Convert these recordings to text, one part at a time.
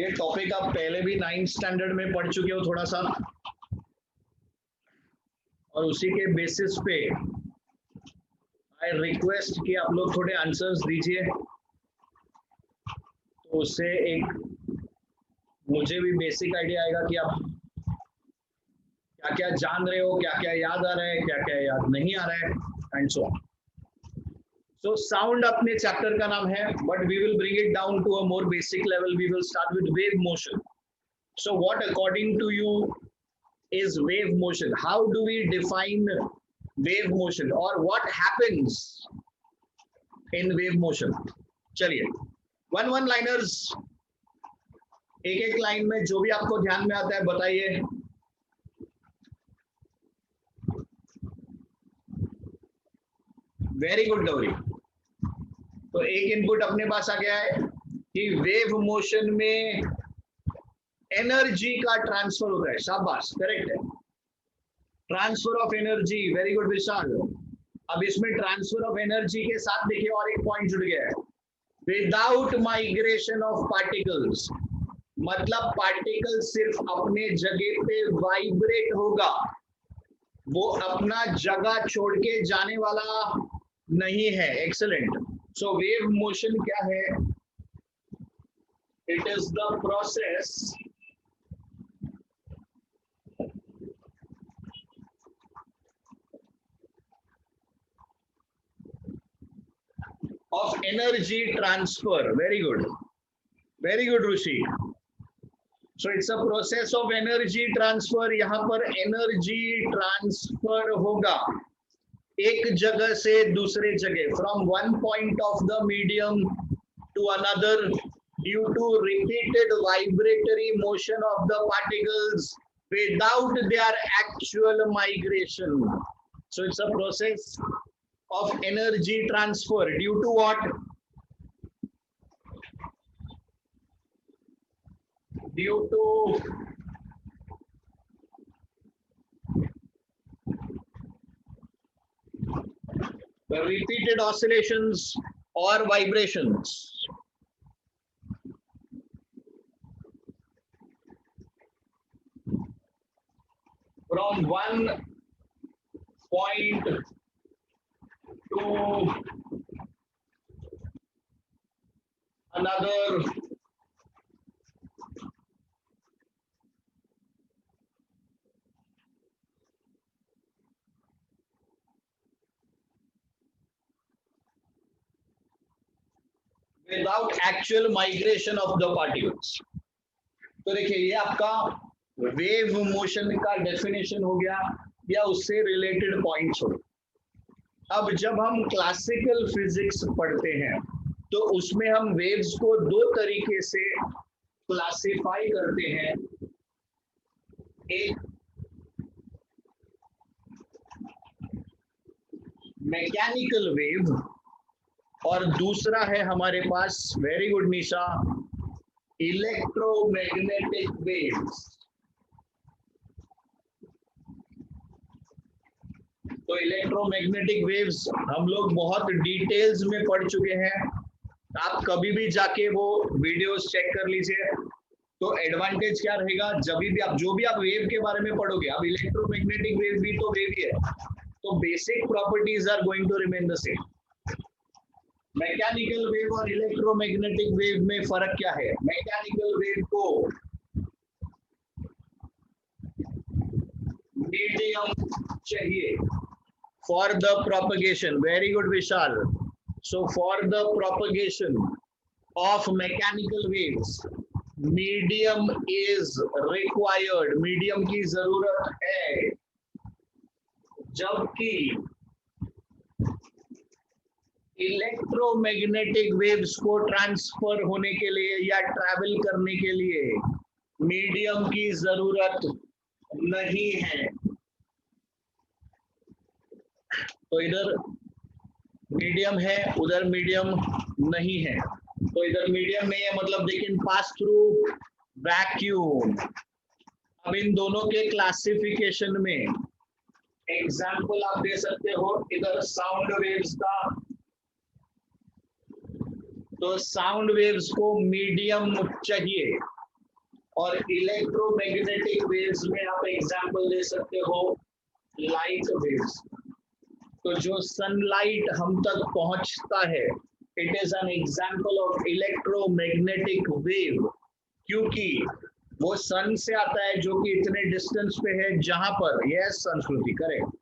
ये टॉपिक आप पहले भी 9th स्टैंडर्ड में पढ़ चुके हो थोड़ा सा, और उसी के बेसिस पे आई रिक्वेस्ट कि आप लोग थोड़े आंसर्स दीजिए, तो उससे एक मुझे भी बेसिक आइडिया आएगा कि आप क्या क्या जान रहे हो, क्या क्या याद आ रहा है, क्या क्या याद नहीं आ रहा है, and so on. So sound अपने चैप्टर का नाम है, but we will bring it down to a more basic level. We will start with wave motion. So what according to you is wave motion? How do we define wave motion, or what happens in wave motion? चलिए one liners, एक एक line में जो भी आपको ध्यान में आता है बताइए. Very good Gauri. तो एक इनपुट अपने पास आ गया है कि वेव मोशन में एनर्जी का ट्रांसफर होता है. शाबाश, करेक्ट है. Transfer of energy, very good Vishal. अब इसमें ट्रांसफर ऑफ एनर्जी के साथ देखिए और एक पॉइंट जुड़ गया है, विदाउट माइग्रेशन ऑफ पार्टिकल्स. मतलब पार्टिकल सिर्फ अपने जगह पे वाइब्रेट होगा, वो अपना जगह छोड़ के जाने वाला नहीं है. एक्सेलेंट. सो वेव मोशन क्या है? It is the process of energy transfer. Very good, Rushi. So it's a process of energy transfer. यहाँ पर energy transfer होगा एक जगह से दूसरे जगह, from one point of the medium to another, due to repeated vibratory motion of the particles without their actual migration. So it's a process of energy transfer due to what? Due to the repeated oscillations or vibrations from one point to another without actual migration of the particles. तो देखिए ये आपका wave motion का definition हो गया, या उससे related points हो. अब जब हम क्लासिकल फिजिक्स पढ़ते हैं तो उसमें हम वेव्स को दो तरीके से क्लासिफाई करते हैं. एक मैकेनिकल वेव और दूसरा है हमारे पास, वेरी गुड निशा, इलेक्ट्रोमैग्नेटिक वेव्स. तो इलेक्ट्रोमैग्नेटिक वेव्स हम लोग बहुत डिटेल्स में पढ़ चुके हैं. आप कभी भी जाके वो वीडियोस चेक कर लीजिए. तो एडवांटेज क्या रहेगा, जब भी आप जो भी आप वेव के बारे में पढ़ोगे, अब इलेक्ट्रोमैग्नेटिक वेव भी तो वेव ही है, तो basic properties are going to remain the same. Mechanical wave और इलेक्ट्रोमैग्नेटिक वेव में फर्क क्या है? मैकेनिकल वेव को मीडियम चाहिए for the propagation. Very good Vishal. So for the propagation of mechanical waves medium is required. Medium की जरूरत है. जबकि इलेक्ट्रोमैग्नेटिक वेव्स को ट्रांसफर होने के लिए या ट्रैवल करने के लिए मीडियम की जरूरत नहीं है. तो इधर मीडियम है, उधर मीडियम नहीं है. तो इधर मीडियम नहीं है मतलब they can pass through vacuum. अब इन दोनों के क्लासिफिकेशन में एग्जाम्पल आप दे सकते हो. इधर साउंड वेव्स का, तो साउंड वेव्स को मीडियम चाहिए. और इलेक्ट्रोमैग्नेटिक वेव्स में आप एग्जांपल दे सकते हो लाइट वेव्स। तो जो सनलाइट हम तक पहुंचता है, it is an example of electromagnetic wave, क्योंकि वो सन से आता है जो कि इतने डिस्टेंस पे है जहां पर, यस संस्कृति करेक्ट,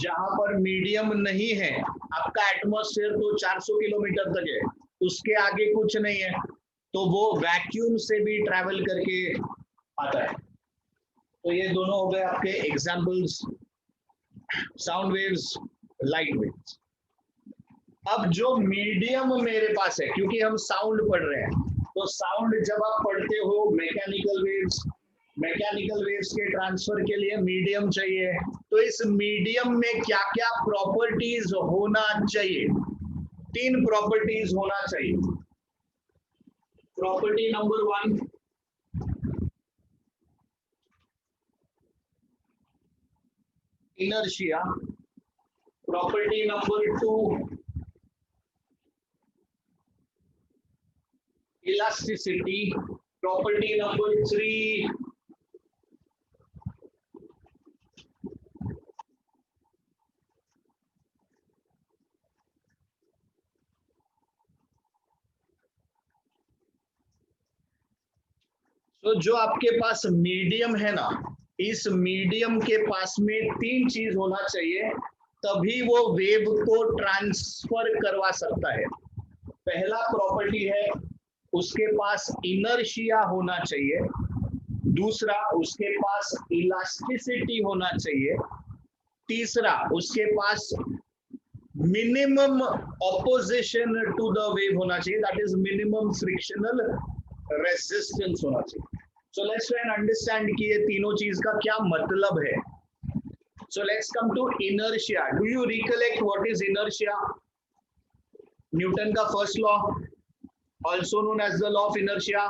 जहां पर मीडियम नहीं है। आपका एटमॉस्फेयर तो 400 किलोमीटर तक है, उसके आगे कुछ नहीं है, तो वो वैक्यूम से भी ट्रैवल करके आता है। तो ये दोनों हो गए आपके examples, sound waves, light waves. अब जो मीडियम मेरे पास है, क्योंकि हम साउंड पढ़ रहे हैं, तो साउंड जब आप पढ़ते हो मैकेनिकल वेव्स, मैकेनिकल वेव्स के ट्रांसफर के लिए मीडियम चाहिए। तो इस मीडियम में क्या क्या प्रॉपर्टीज होना चाहिए? 3 प्रॉपर्टीज होना चाहिए। Property number 1, inertia. Property number 2, elasticity. Property number 3, तो जो आपके पास मीडियम है ना, इस मीडियम के पास में 3 चीज होना चाहिए, तभी वो वेव को ट्रांसफर करवा सकता है। पहला प्रॉपर्टी है उसके पास इनर्शिया होना चाहिए, दूसरा उसके पास इलास्टिसिटी होना चाहिए, तीसरा उसके पास minimum opposition to the wave होना चाहिए, that is minimum frictional resistance होना चाहिए। So let's try and understand कि ये तीनों चीज का क्या मतलब है। So let's come to inertia. Do you recollect what is inertia? Newton का first law, also known as the law of inertia.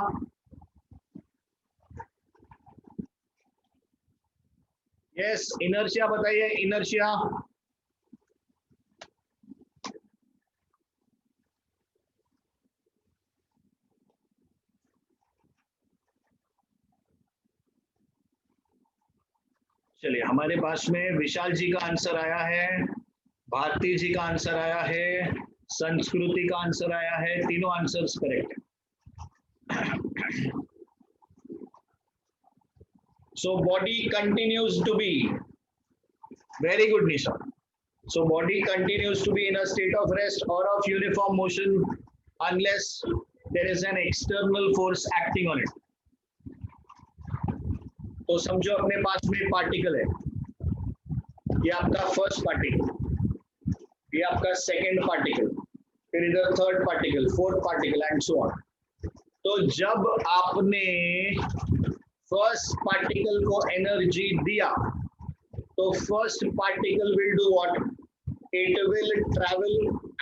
Yes, inertia बताइए, इनर्शिया। चलिए, हमारे पास में विशाल जी का आंसर आया है, भारती जी का आंसर आया है, संस्कृति का आंसर आया है, तीनों आंसर्स करेक्ट है। So body continues to be, very good Nisha. So body continues to be in a state of rest or of uniform motion unless there is an external force acting on it. तो समझो अपने पास में particle है, ये आपका first particle, ये आपका second particle, फिर इधर third particle, fourth particle and so on. तो जब आपने फर्स्ट पार्टिकल को एनर्जी दिया, तो first particle will do what? It will travel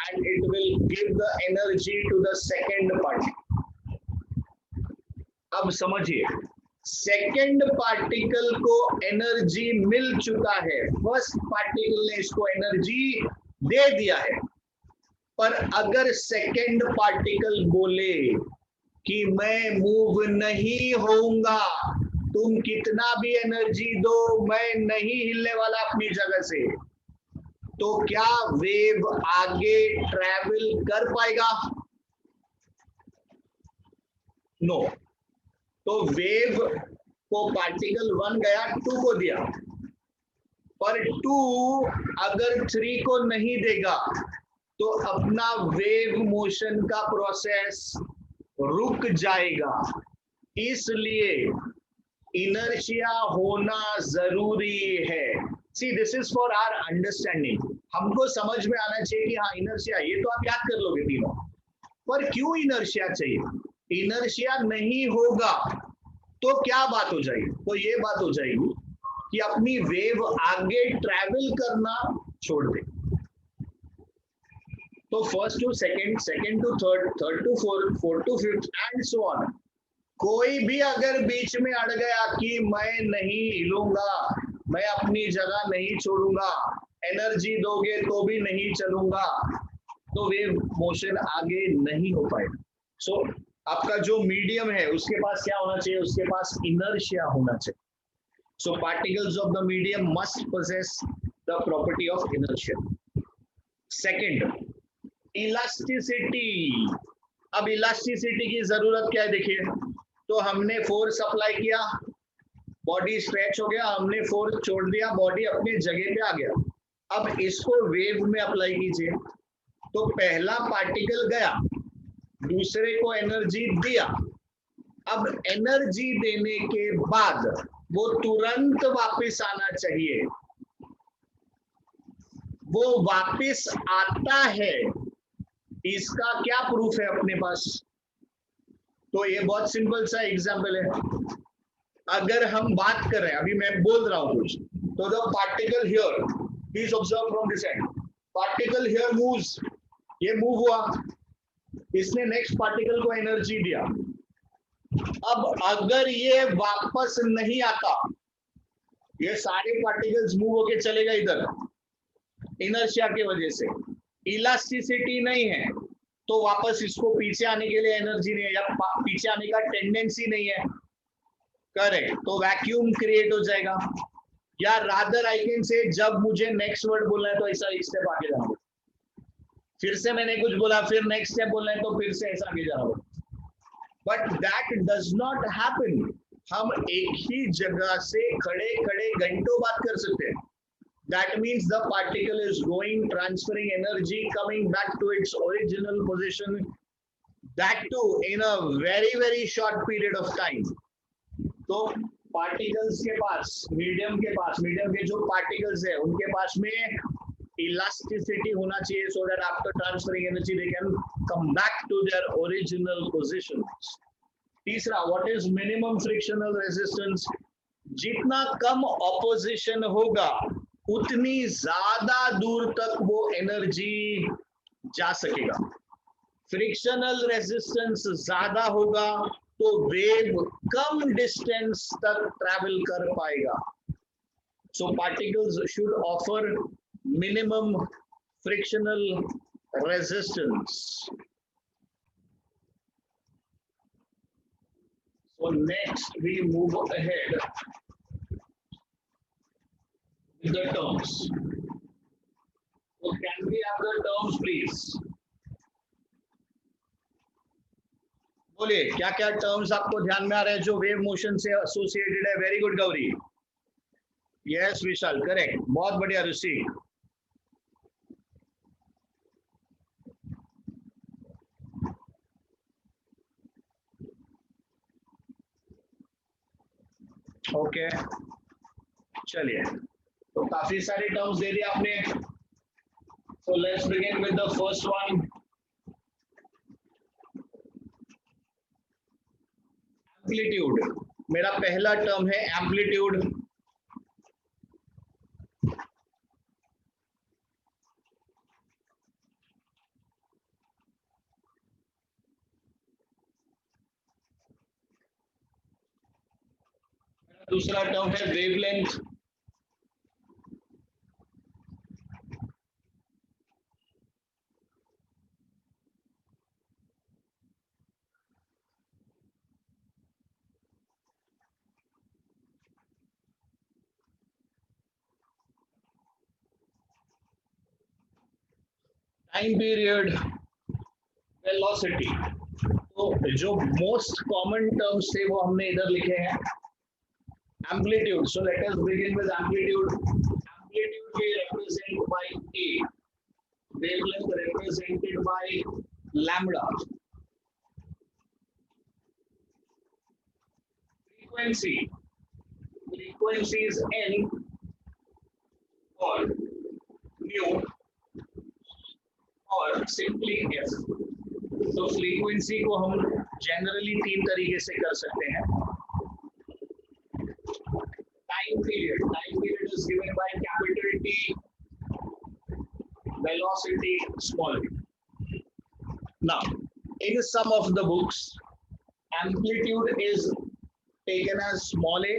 and it will give the energy to the second particle. अब समझिए, सेकेंड पार्टिकल को एनर्जी मिल चुका है, फर्स्ट पार्टिकल ने इसको एनर्जी दे दिया है, पर अगर सेकेंड पार्टिकल बोले कि मैं मूव नहीं होऊंगा, तुम कितना भी एनर्जी दो, मैं नहीं हिलने वाला अपनी जगह से, तो क्या वेव आगे ट्रैवल कर पाएगा? नो। तो वेव को पार्टिकल 1 गया 2 को दिया, पर 2 अगर 3 को नहीं देगा तो अपना वेव मोशन का प्रोसेस रुक जाएगा। इसलिए इनर्शिया होना जरूरी है। See this is for our understanding, हमको समझ में आना चाहिए कि हाँ इनर्शिया, ये तो आप याद कर लोगे तीनों, पर क्यों इनर्शिया चाहिए? इनर्शिया नहीं होगा तो क्या बात हो जाएगी? तो ये बात हो जाएगी कि अपनी वेव आगे ट्रैवल करना छोड़ दे। तो first to second, second to third, third to fourth, fourth to fifth and so on. कोई भी अगर बीच में अड़ गया कि मैं नहीं हिलूंगा, मैं अपनी जगह नहीं छोड़ूंगा, एनर्जी दोगे तो भी नहीं चलूंगा, तो वेव मोशन आगे नहीं हो पाएगा। सो आपका जो मीडियम है उसके पास क्या होना चाहिए, उसके पास इनर्शिया होना चाहिए. So particles of the medium must possess the property of inertia. Second, elasticity. अब इलास्टिसिटी की जरूरत क्या है, देखिए. तो हमने फोर्स अप्लाई किया, बॉडी स्ट्रेच हो गया, हमने फोर्स छोड़ दिया, बॉडी अपनी जगह पे आ गया. अब इसको वेव में अप्लाई कीजिए. तो पहला पार्टिकल गया, दूसरे को एनर्जी दिया. अब एनर्जी देने के बाद वो तुरंत वापस आना चाहिए. वो वापस आता है, इसका क्या प्रूफ है अपने पास? तो ये बहुत सिंपल सा एग्जांपल है. अगर हम बात कर रहे हैं, अभी मैं बोल रहा हूं कुछ, तो the particle here please observe from this and. Particle here moves, ये मूव हुआ, इसने नेक्स्ट पार्टिकल को एनर्जी दिया. अब अगर ये वापस नहीं आता, ये सारे पार्टिकल्स मूव होके चले गए इधर, इनर्शिया की वजह से, इलास्टिसिटी नहीं है, तो वापस इसको पीछे आने के लिए एनर्जी नहीं है, या पीछे आने का टेंडेंसी नहीं है. करेक्ट. तो वैक्यूम क्रिएट हो जाएगा. या रादर आई कैन से, जब मुझे नेक्स्ट वर्ड बोलना है तो ऐसा एक स्टेप आगे जाना होगा, फिर से मैंने कुछ बोला, फिर नेक्स्ट स्टेप बोलना है तो फिर से ऐसा आगे जाना होगा. But that does not happen. हम एक ही जगह से खड़े खड़े घंटों बात कर सकते हैं. That means the particle is going, transferring energy, coming back to its original position, that too in a very very short period of time. तो particles के पास, मीडियम के जो particles है उनके पास में elasticity होना चाहिए, so that after transferring energy they can come back to their original positions. तीसरा, what is minimum frictional resistance? जितना कम opposition होगा उतनी ज्यादा दूर तक वो एनर्जी जा सकेगा. फ्रिक्शनल रेजिस्टेंस ज्यादा होगा तो वेव कम डिस्टेंस तक ट्रैवल कर पाएगा. So particles should offer minimum frictional resistance. So next we move ahead the terms. So can we have the terms please? बोलिए क्या क्या टर्म्स आपको ध्यान में आ रहे हैं जो वेव मोशन से एसोसिएटेड है. Very good Gauri. यस विशाल, करेक्ट. बहुत बढ़िया ऋषि. ओके चलिए, तो काफी सारे टर्म्स दे दिए आपने. So let's begin with the first one. Amplitude. मेरा पहला टर्म है एम्पलीट्यूड. दूसरा टर्म है वेवलेंथ. Time period, velocity. तो जो मोस्ट कॉमन टर्म्स थे वो हमने इधर लिखे हैं. Amplitude, so let us begin with amplitude. Amplitude we represent by A, wavelength represented by lambda. frequency is N or mu और सिंपली एफ. तो फ्रीक्वेंसी को हम जनरली तीन तरीके से कर सकते हैं. Time period is given by capital T, velocity small v. Now in some of the books amplitude is taken as small a,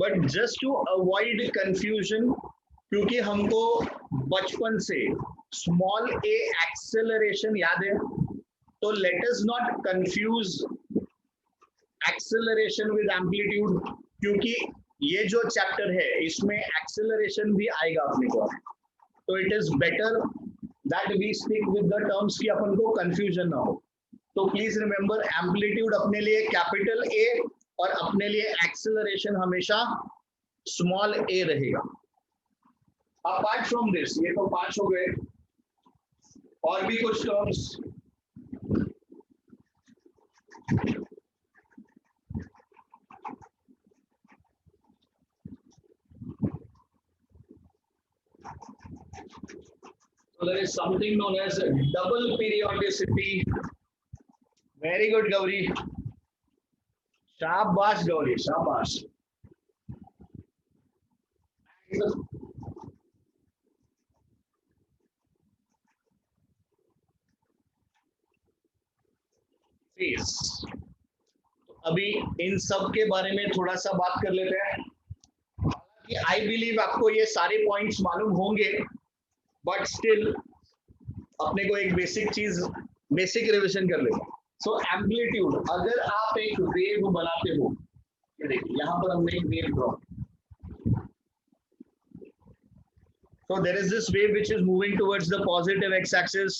but just to avoid confusion, क्योंकि हमको बचपन से स्मॉल ए एक्सेलरेशन याद है. तो let us not confuse acceleration with amplitude, क्योंकि ये जो चैप्टर है इसमें एक्सेलरेशन भी आएगा अपने को, तो it is better that we stick with the terms कि अपन को कंफ्यूजन ना हो। तो प्लीज रिमेंबर एम्पलीट्यूड अपने लिए कैपिटल ए और अपने लिए एक्सेलरेशन हमेशा स्मॉल ए रहेगा। अपार्ट फ्रॉम दिस, ये तो 5 हो गए, और भी कुछ terms. So there is something known as double periodicity. Very good, Gauri. Shabash, Gauri. Shabash. Phase. अभी इन सब के बारे में थोड़ा सा बात कर लेते हैं। हालांकि आई बिलीव आपको ये सारे पॉइंट्स मालूम होंगे, बट स्टिल अपने को एक बेसिक चीज, बेसिक रिविजन कर लेते हैं। सो एम्पलीट्यूड, अगर आप एक वेव बनाते हो, ये देखिए यहाँ पर हमने एक wave draw, so there is this wave which is moving towards the positive x-axis,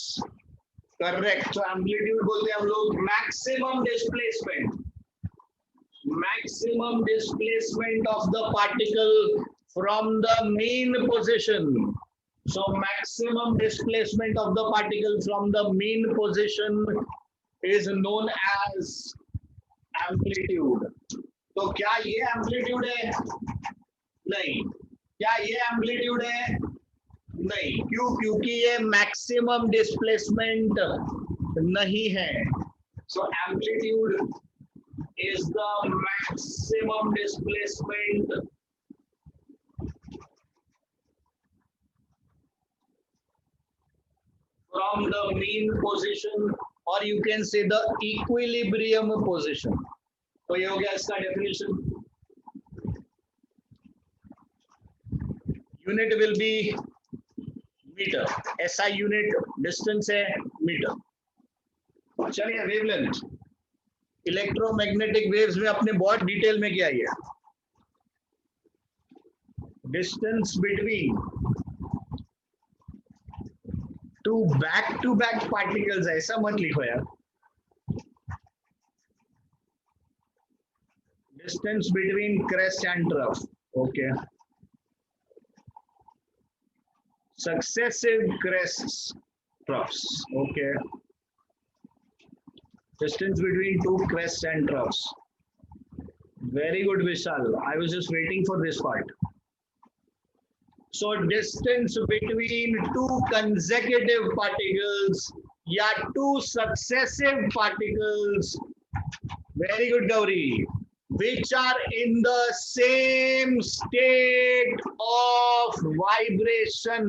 correct? So amplitude बोलते हैं हम लोग maximum displacement, maximum displacement of the particle from the mean position. So maximum displacement of the particle from the mean position is known as amplitude. तो क्या ये amplitude है? नहीं। क्या ये amplitude है? नहीं। क्यों? क्योंकि ये मैक्सिमम डिस्प्लेसमेंट नहीं है। So amplitude is the maximum displacement from the mean position, और you can say the equilibrium position. तो ये हो गया इसका definition. Unit will be metre, SI unit distance है मीटर। चलिए वेवलेंथ, इलेक्ट्रोमैग्नेटिक वेव्स में अपने बहुत डिटेल में किया है। Distance between two back particles, ऐसा मत लिखो यार। Distance between crest and trough, okay. Successive crests, troughs, okay. Distance between two crests and troughs. Very good, Vishal. I was just waiting for this part. So distance between two consecutive particles, yeah, two successive particles. Very good, Gauri. Which are in the same state of vibration.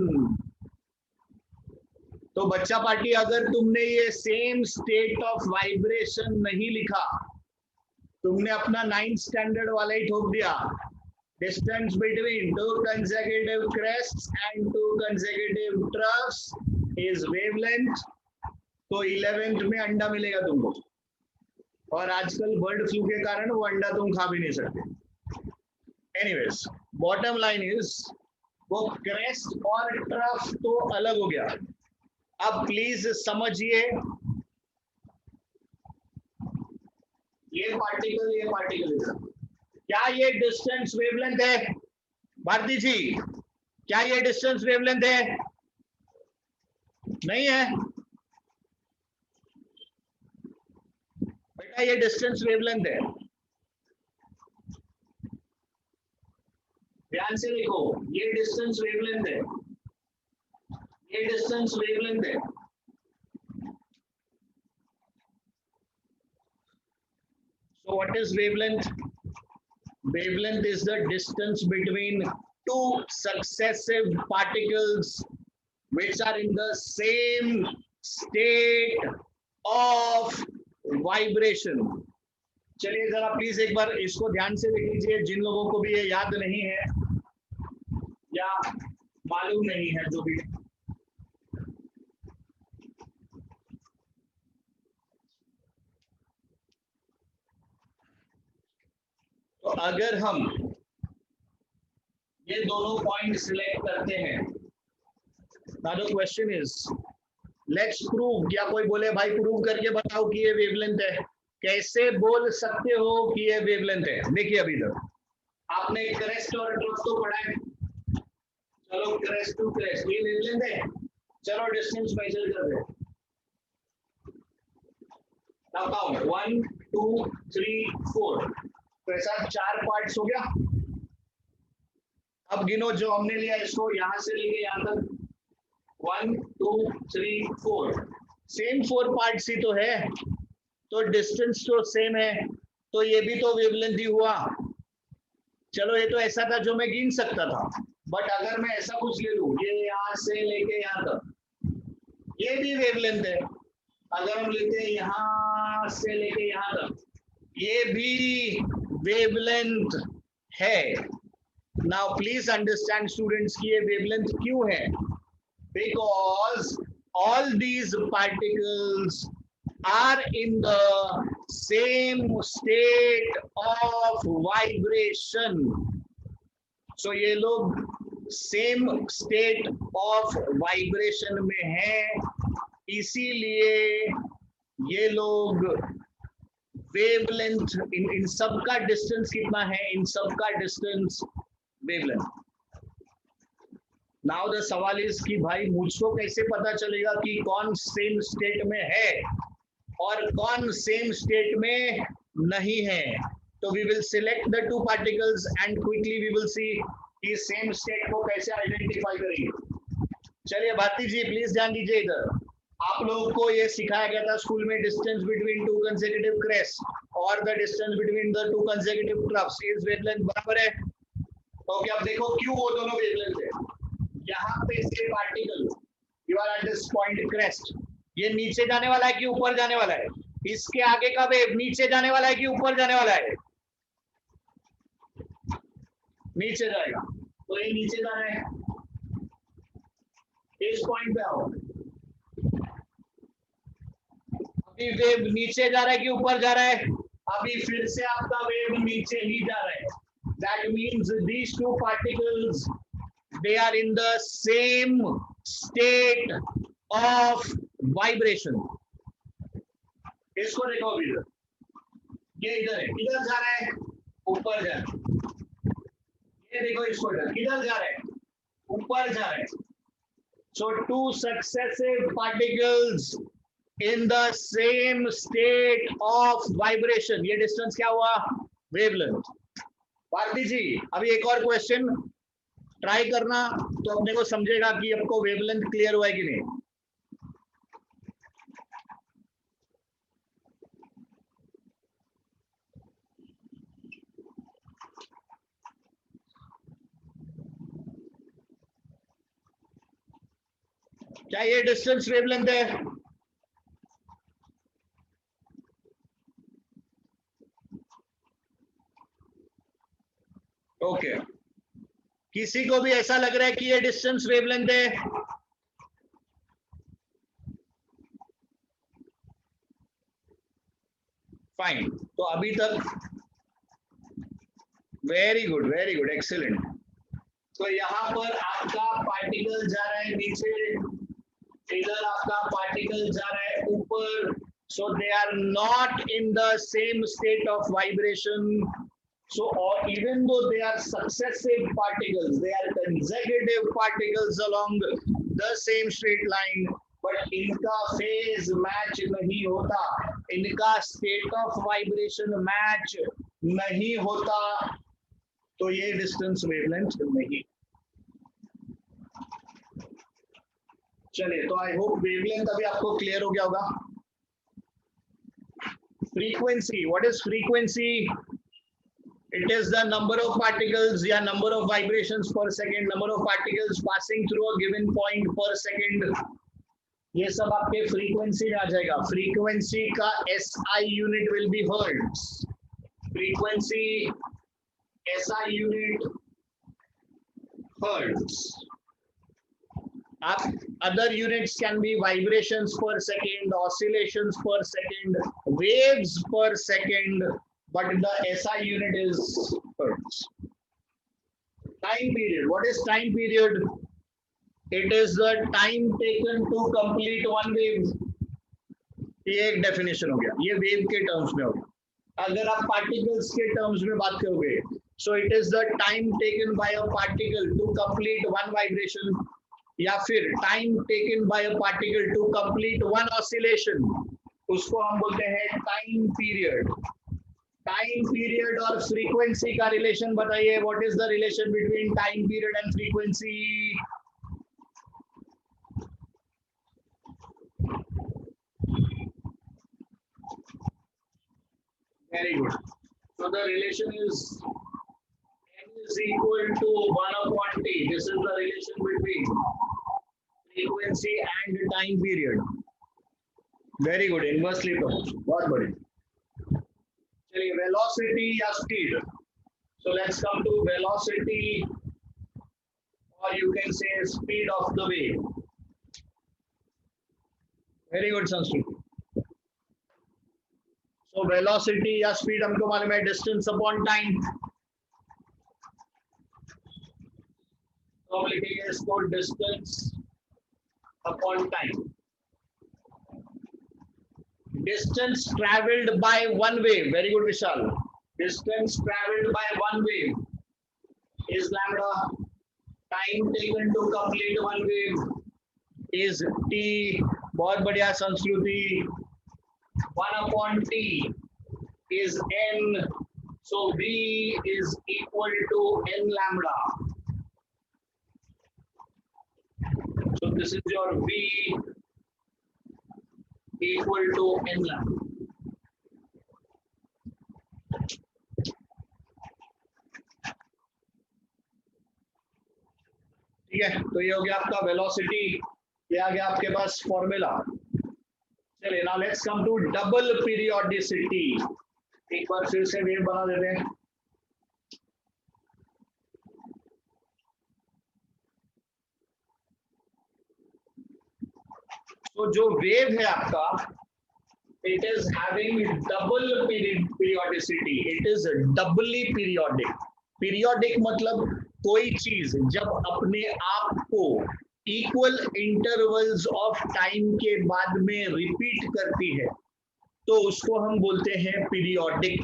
तो बच्चा party, अगर तुमने ये same state of vibration नहीं लिखा, तुमने अपना 9th standard वाला ही ठोक दिया। Distance between two consecutive crests and two consecutive troughs is wavelength. तो 11th में अंडा मिलेगा तुमको, और आजकल बर्ड फ्लू के कारण वो अंडा तुम खा भी नहीं सकते। एनीवेज, बॉटम लाइन इज, वो क्रेस्ट और ट्रफ तो अलग हो गया। अब प्लीज समझिए, ये पार्टिकल क्या ये डिस्टेंस वेवलेंथ है? भारती जी, क्या ये डिस्टेंस वेवलेंथ है? नहीं है बेटा, ये डिस्टेंस वेवलेंथ है। ध्यान से देखो, ये डिस्टेंस वेवलेंथ है, ये डिस्टेंस वेवलेंथ है। So what is wavelength? Wavelength is the distance between two successive particles which are in the same state of vibration. चलिए जरा प्लीज एक बार इसको ध्यान से देख लीजिए, जिन लोगों को भी ये याद नहीं है या मालूम नहीं है, जो भी। अगर हम ये दोनों पॉइंट सिलेक्ट करते हैं, now the question is let's prove. क्या कोई बोले भाई प्रूव करके बताओ कि ये वेवलेंथ है? कैसे बोल सकते हो कि ये वेवलेंथ है? देखिए अभी तक आपने क्रेस्ट और ट्रफ तो पढ़ा है, चलो क्रेस्ट टू क्रेस्ट ये वेवलेंथ है, चलो डिस्टेंस मेजर कर दे। नाउ काउंट 1 2 3 4, तो ऐसा 4 पार्ट्स हो गया। अब गिनो जो हमने लिया इसको यहां से लेके यहां तक 1 2 3 4, सेम 4 पार्ट्स ही तो है, तो डिस्टेंस तो सेम है, तो ये भी तो वेवलेंथ ही हुआ। चलो ये तो ऐसा था जो मैं गिन सकता था, बट अगर मैं ऐसा कुछ ले लूं ये यहां से लेके यहां तक, ये भी वेवलेंथ है। अगर हम लेते हैं यहां से लेके यहां तक, ये भी वेवलेंथ है। नाउ प्लीज अंडरस्टैंड स्टूडेंट्स कि ये वेवलेंथ क्यों है, because all these particles are in the same state of vibration. So ये लोग same state of vibration में हैं, इसीलिए ये लोग वेवलेंथ, इन सब का डिस्टेंस कितना है? इन सब का डिस्टेंस वेवलेंथ। नाउ द सवाल इज कि भाई मुझको कैसे पता चलेगा कि कौन सेम स्टेट में है और कौन सेम स्टेट में नहीं है? तो we will select the two particles and quickly we will see कि सेम स्टेट को कैसे आइडेंटिफाई करेंगे। चलिए भारती जी प्लीज ध्यान दीजिए इधर। आप लोगों को ये सिखाया गया था स्कूल में, distance between two consecutive crest और the distance between the two consecutive troughs is wavelength, बराबर है? ओके, अब देखो क्यों वो दोनों वेवलेंथ है। यहाँ पे से particle you are at this point crest, ये नीचे जाने वाला है कि ऊपर जाने वाला है? इसके आगे का वेव नीचे जाने वाला है कि ऊपर जाने वाला है? नीचे जाएगा, तो ये नीचे जा रहा है, इस पॉइंट पे आओ। अभी वेव नीचे जा रहा है कि ऊपर जा रहा है? अभी फिर से आपका वेव नीचे ही जा रहा है। That means these two particles they are in the same state of vibration. इसको देखो अभी इधर, ये इधर है, इधर जा रहा है, ऊपर जा रहा है। ये देखो इसको इधर जा रहा है, ऊपर जा रहा है। So two successive particles in the same state of vibration, ये डिस्टेंस क्या हुआ? वेवलेंथ। भारती जी अभी एक और क्वेश्चन ट्राई करना, तो अपने को समझेगा कि आपको वेवलेंथ क्लियर हुआ है कि नहीं। क्या ये डिस्टेंस वेवलेंथ है? ओके, किसी को भी ऐसा लग रहा है कि ये डिस्टेंस वेवलेंथ है? फाइन, तो अभी तक वेरी गुड एक्सीलेंट। तो यहाँ पर आपका पार्टिकल जा रहा है नीचे, इधर आपका पार्टिकल जा रहा है ऊपर, so they are not in the same state of vibration. So or even though they are successive particles, they are consecutive particles along the same straight line, but इनका फेज मैच नहीं होता, इनका state of vibration match नहीं होता, तो ये distance wavelength नहीं। चलिए, तो आई होप वेवलेंथ अभी आपको क्लियर हो गया होगा। Frequency, what is frequency? It is the number of particles या number of vibrations per second, number of particles passing through a given point per second, ये सब आपके फ्रीक्वेंसी में आ जाएगा। फ्रीक्वेंसी का SI unit will B hertz, frequency SI unit hertz. आप other units can be vibrations per second, oscillations per second, waves per second, but the SI unit is hertz. Time period. What is time period? It is the time taken to complete one wave. ये एक definition हो गया, ये wave के terms में हो गया। अगर आप पार्टिकल्स के टर्म्स में बात करोगे, so it is the time taken by a particle to complete one vibration, या फिर time taken by a particle to complete one oscillation, उसको हम बोलते हैं टाइम पीरियड। टाइम पीरियड और फ्रीक्वेंसी का रिलेशन बताइए। What is the relation between time period and frequency? Very good. So the relation is n is equal to 1 upon t. This is the relation between frequency and time period. Very good. Inversely proportional. बहुत बढ़िया। चलिए velocity या speed. So let's come to velocity, or you can say speed of the wave. Very good, Sanskrit. So velocity या speed हमको मालूम है distance upon time. तो हम लिखेंगे इसको distance upon time. Distance traveled by one wave. Very good, Vishal. Distance traveled by one wave is lambda. Time taken to complete one wave is t. बहुत बढ़िया संस्कृति। 1 upon t is n. So v is equal to n lambda. So this is your v equal to n lambda. ठीक है, तो ये हो गया आपका वेलोसिटी। ये आ गया आपके पास फॉर्मूला। चलिए now let's come to double periodicity. एक बार फिर से वेव बना देते हैं। तो जो वेव है आपका, it is having double periodicity. It is doubly periodic. Periodic मतलब कोई चीज जब अपने आप को इक्वल इंटरवल्स ऑफ टाइम के बाद में रिपीट करती है तो उसको हम बोलते हैं पीरियोडिक।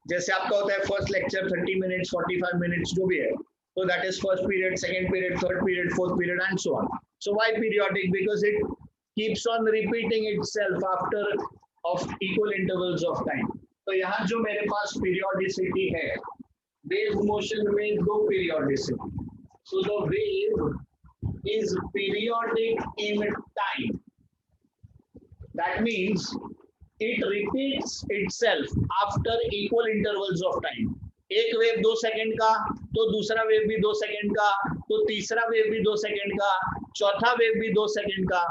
जैसे आपका होता है फर्स्ट लेक्चर 30 मिनट्स 45 मिनट्स जो भी है, तो that is first period, second period, third period, fourth period and so on. So why periodic? Because it keeps on repeating itself after of equal intervals of time. तो यहाँ जो मेरे पास periodicity है, wave motion में दो periodicity. So the wave is periodic in time. That means it repeats itself after equal intervals of time. एक wave 2 second का, तो दूसरा वेव भी 2 सेकंड का, तो तीसरा वेव भी 2 सेकंड का, चौथा वेव भी 2 सेकंड का।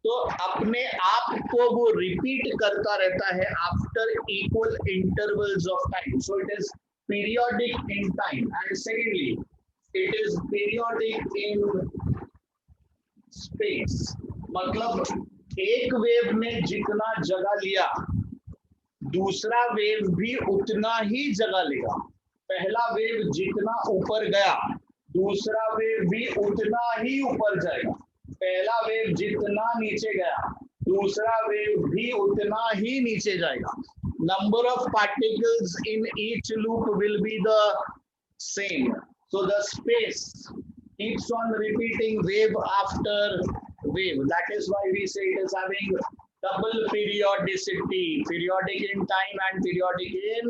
तो अपने आप को वो रिपीट करता रहता है after equal intervals of time. So it is periodic in time and secondly it is periodic in space. मतलब एक वेव ने जितना जगह लिया दूसरा वेव भी उतना ही जगह लेगा। पहला वेव जितना ऊपर गया दूसरा वेव भी उतना ही ऊपर जाएगा। पहला वेव जितना नीचे गया दूसरा वेव भी उतना ही नीचे जाएगा। Number of particles in each loop will be the same. So the space keeps on repeating wave after wave. That is why we say it is having double periodicity, periodic in time and periodic in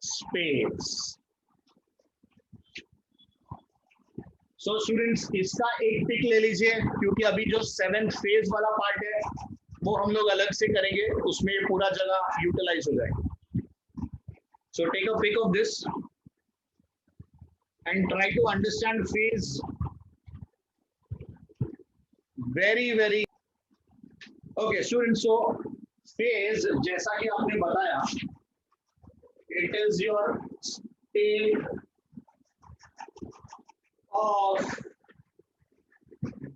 space. So students इसका एक pick ले लीजिए, क्योंकि अभी जो 7th phase वाला part है वो हम लोग अलग से करेंगे, उसमें पूरा जगह यूटिलाइज हो जाएगा। So take a pic of this and try to understand phase very very. Okay students, so phase जैसा कि आपने बताया, it is your state of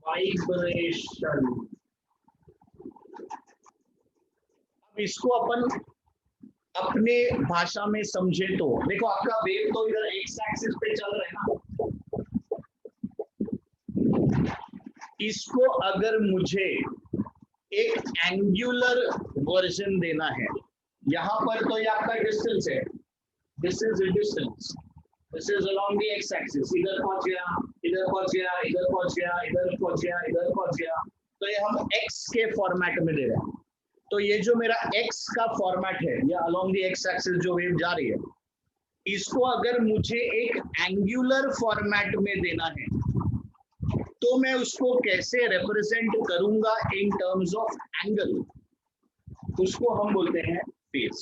vibration। अब इसको अपन अपने भाषा में समझे तो देखो, आपका वेव तो इधर एक्स एक्सिस पे चल रहा है ना, इसको अगर मुझे एक एंगुलर वर्जन देना है, यहां पर तो ये आपका डिस्टेंस है, this is distance, this is along the x axis, इधर पहुंच गया, इधर पहुंच गया, इधर पहुंच गया, इधर पहुंच गया, इधर पहुंच गया, तो ये हम एक्स के फॉर्मेट में दे रहे हैं। तो ये जो मेरा एक्स का फॉर्मेट है, या अलोंग द एक्स एक्सिस जो वेव जा रही है, इसको अगर मुझे एक एंगुलर फॉर्मेट में देना है, तो मैं उसको कैसे रिप्रेजेंट करूंगा इन टर्म्स ऑफ एंगल, उसको हम बोलते हैं face.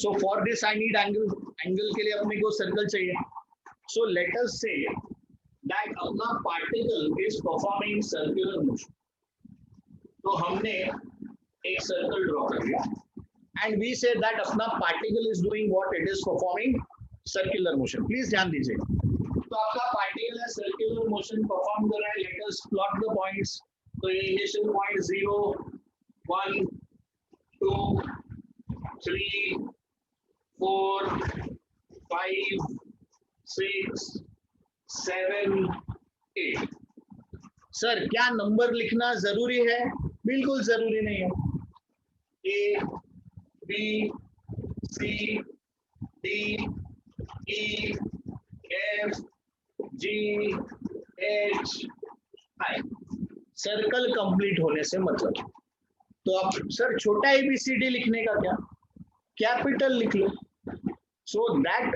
So for this I need angle, angle के लिए अपने को सर्कल चाहिए। So let us say that अपना particle is performing circular motion, तो हमने एक सर्कल ड्रॉ कर लिया एंड वी से दैट अपना particle is doing what, it is performing circular motion. Please ध्यान दीजिए, तो आपका पार्टिकल है सर्कुलर मोशन परफॉर्म कर रहा है। Let us plot the points. तो ये इनिशियल पॉइंट 0 1 2 3 4 5 6 7 8। सर क्या नंबर लिखना जरूरी है? बिल्कुल जरूरी नहीं है। A B C D E F G H I, circle complete होने से मतलब। तो आप सर छोटा एबीसीडी लिखने का क्या, कैपिटल लिख लो। So that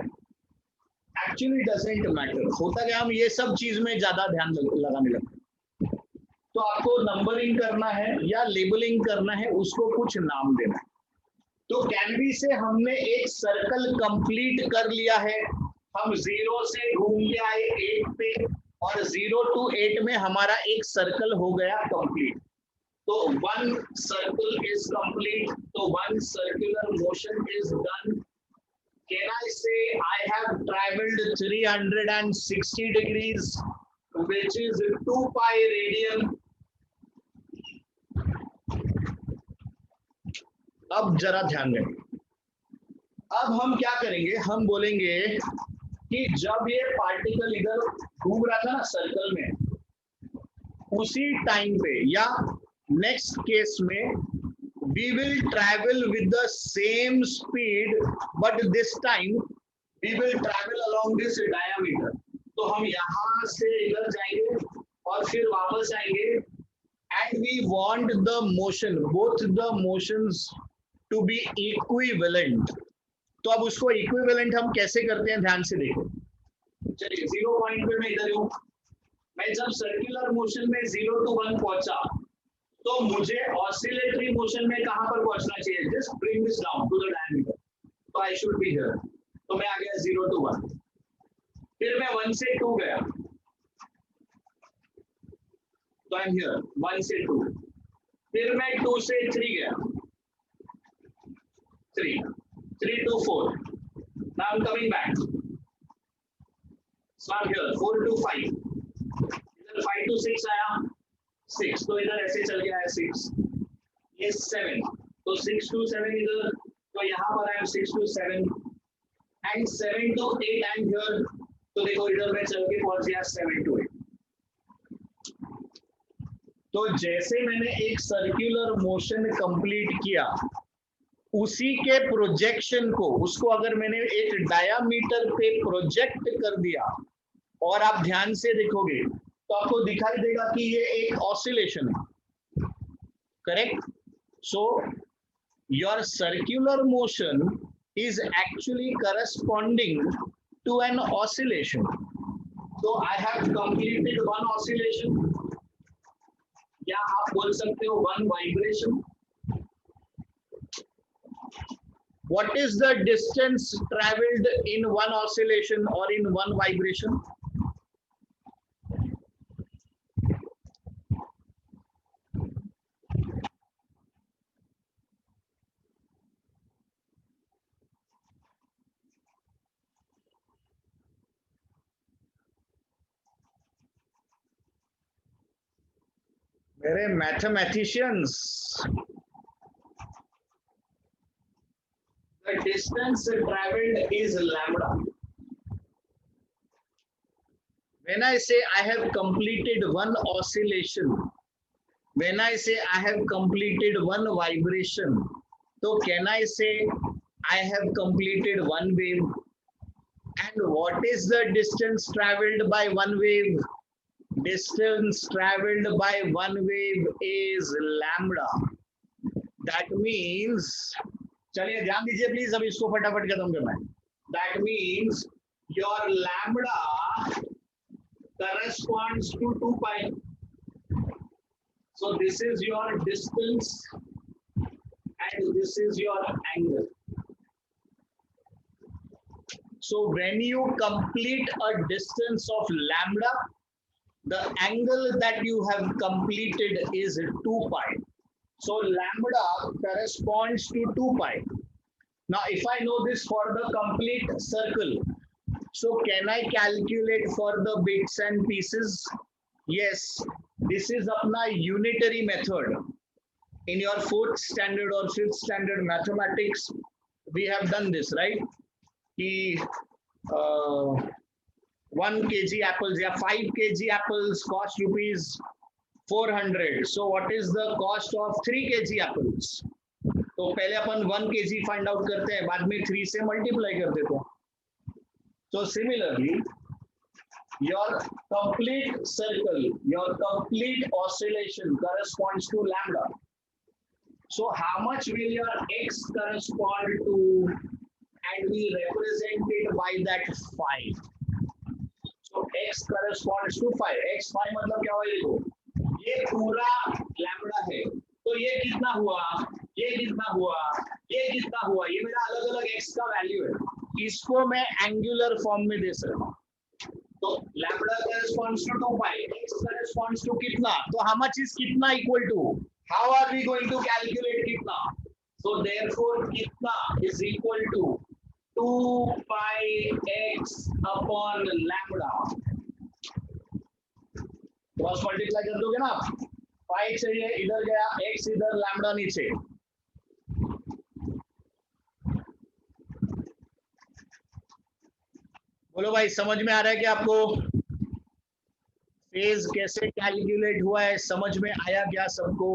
actually doesn't matter. होता क्या, हम ये सब चीज में ज्यादा ध्यान लगाने लगते हैं। तो आपको नंबरिंग करना है या लेबलिंग करना है, उसको कुछ नाम देना है। तो कैनवी से हमने एक सर्कल कंप्लीट कर लिया है। हम 0 से घूम के आए 8 पे, और 0 to 8 में हमारा एक सर्कल हो गया कंप्लीट। तो वन सर्कल इज कंप्लीट, तो one circular motion is done. Can I say I have traveled 360 degrees, which is 2 pi radian? अब जरा ध्यान दें। अब हम क्या करेंगे, हम बोलेंगे कि जब ये पार्टिकल इधर घूम रहा था ना सर्कल में, उसी टाइम पे या नेक्स्ट केस में we will travel with the same speed, but this time we will travel along this diameter. तो हम यहाँ से इधर जाएंगे और फिर वापस आएंगे, and we want the motion, both the motions to be equivalent. तो अब उसको इक्विवेलेंट हम कैसे करते हैं, ध्यान से देखो। चलिए 0 पॉइंट पे मैं इधर हूँ, मैं जब सर्कुलर मोशन में 0 to 1 पहुंचा, तो मुझे ऑसिलेटरी मोशन में कहां पर पहुंचना चाहिए, just bring this down to the diameter, तो आई शुड बी हियर। तो मैं आ गया 0 to 1, फिर मैं 1 से 2 गया, तो आई एम हियर 1 से 2, फिर मैं 2 से 3 गया, 3 to 4, now I'm coming back, so I'm here 4 to 5, इधर 5 to 6 आया, 6, तो इधर ऐसे चल गया है 6, ये 7, तो 6 to 7 इधर, तो यहाँ पर I am 6 to 7, and 7 to 8 I am here, तो देखो इधर मैं चल के पहुंच गया 7 to 8। तो जैसे मैंने एक सर्कुलर मोशन कंप्लीट किया, उसी के प्रोजेक्शन को, उसको अगर मैंने एक डायामीटर पे प्रोजेक्ट कर दिया, और आप ध्यान से देखोगे तो आपको दिखाई देगा कि ये एक ऑसिलेशन है, correct. So your circular motion is actually corresponding to an oscillation. तो I have completed one oscillation, या आप बोल सकते हो one vibration. What is the distance traveled in one oscillation or in one vibration? मेरे mathematicians, The distance traveled is lambda. When I say I have completed one oscillation, when I say I have completed one vibration, so can I say I have completed one wave? And what is the distance traveled by one wave? Distance traveled by one wave is lambda. That means, चलिए ध्यान दीजिए please, अब इसको फटाफट खत्म करना है. That means your lambda corresponds to 2 pi. So this is your distance and this is your angle. So when you complete a distance of lambda, the angle that you have completed is 2 pi. So lambda corresponds to 2 pi. Now if I know this for the complete circle, so can I calculate for the bits and pieces? Yes, this is apna unitary method. In your 4th standard or 5th standard mathematics, we have done this, right? Ki, 1 kg apples, yeah, 5 kg apples cost rupees 400. So what is the cost of 3 kg apples? तो पहले अपन 1 kg find out करते हैं, बाद में 3 से multiply कर देते हैं. So similarly, your complete circle, your complete oscillation corresponds to lambda. So how much will your x correspond to, and we represent it by that 5. So x corresponds to 5. x 5 मतलब क्या हुआ? देखो, ये पूरा lambda है, तो ये कितना हुआ, ये कितना हुआ, ये कितना हुआ, ये मेरा अलग अलग x का वैल्यू है. इसको मैं एंगुलर फॉर्म में दे सकता हूँ. तो lambda corresponds to 2 pi, x corresponds to कितना, तो how much is कितना equal to, how are we going to calculate कितना? So therefore कितना is equal to 2 pi x upon lambda. Cross multiply कर दोगे ना आप, पाई चाहिए इधर गया, x इधर, लैम्बडा नीचे. बोलो भाई, समझ में आ रहा है कि आपको फेज कैसे कैलकुलेट हुआ है? समझ में आया क्या सबको?